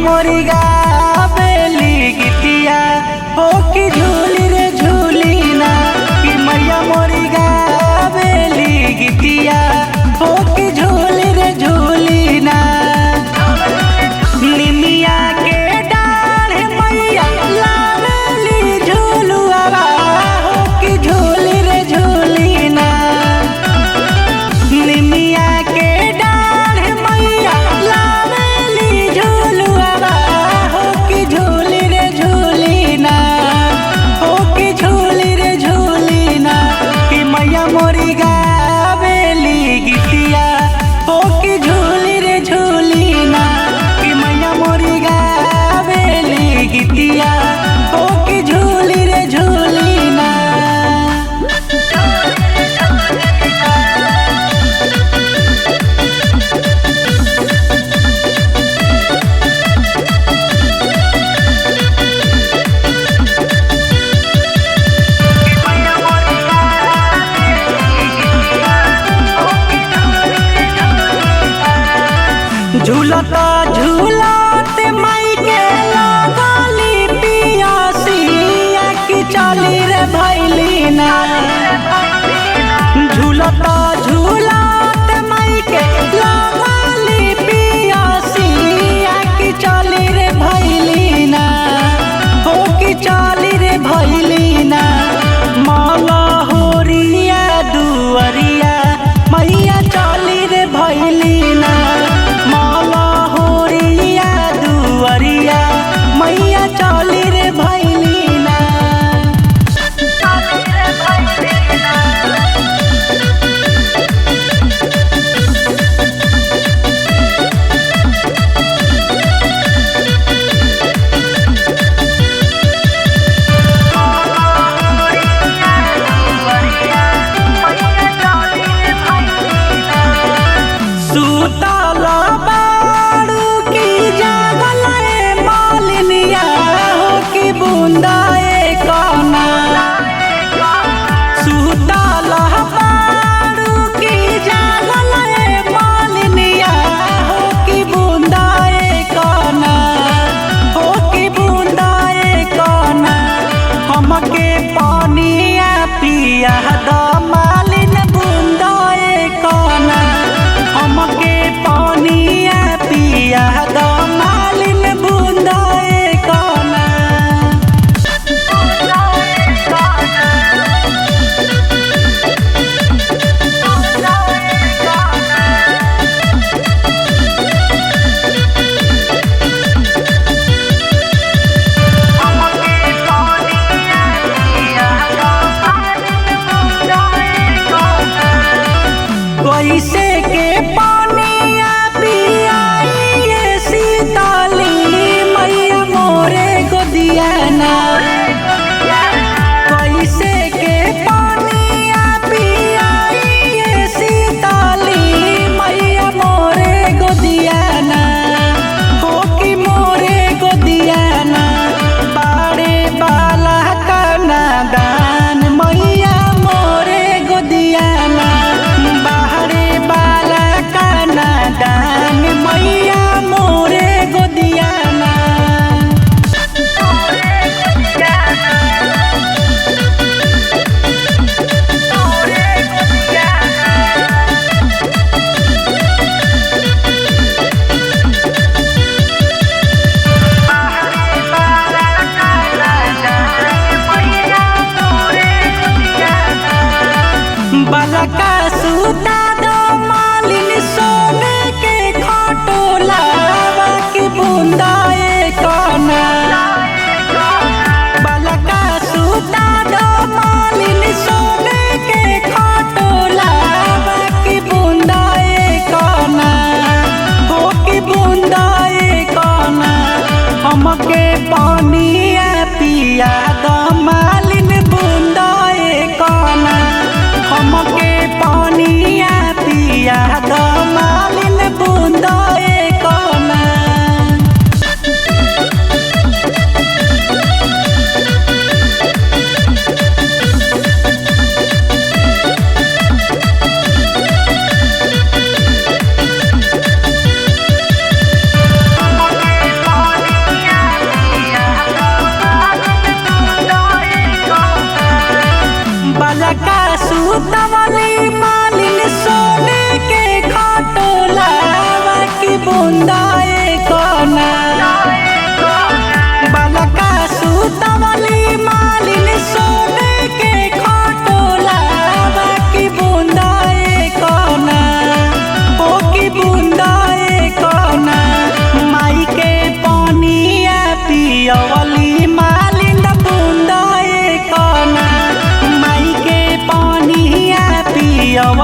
मोरी गावेली गीतिया हो कि झूली रे झूली ना कि मैया मोरी गावेली गीतिया हो कि झूली रे झूली ना। निमिया के डाढ़ मैया लावेली झूलुआ हो कि झूली रे झूली ना। निमिया के डाढ़ मैया लावेली झूलुआ हो कि झूली रे झूली ना हो कि झूली रे झूली ना कि मैया मोरी गावेली गीतिया हो कि झूली रे झूली ना कि मैया मोरी गावेली गीतिया हो कि झूली रे झूली ना। झूलता झूलत माई के लागली पियासिया कि चली रे भैली ना। झूलता झूलत माई के लागली पियासिया कि चली रे भैली ना हो कि चली रे भैली ना। माला होरिया दुअरिया मैया चली रे भैली ना। माला हो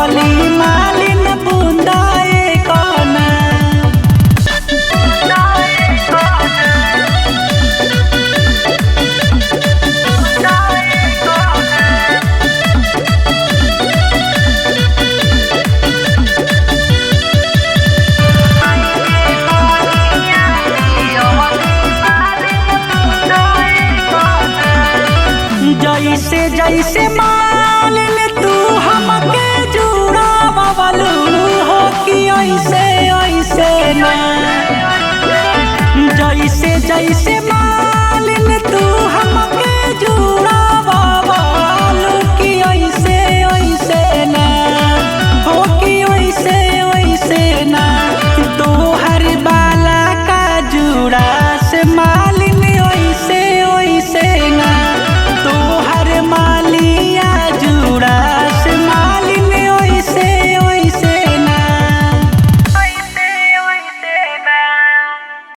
कहली मालिन बूंदा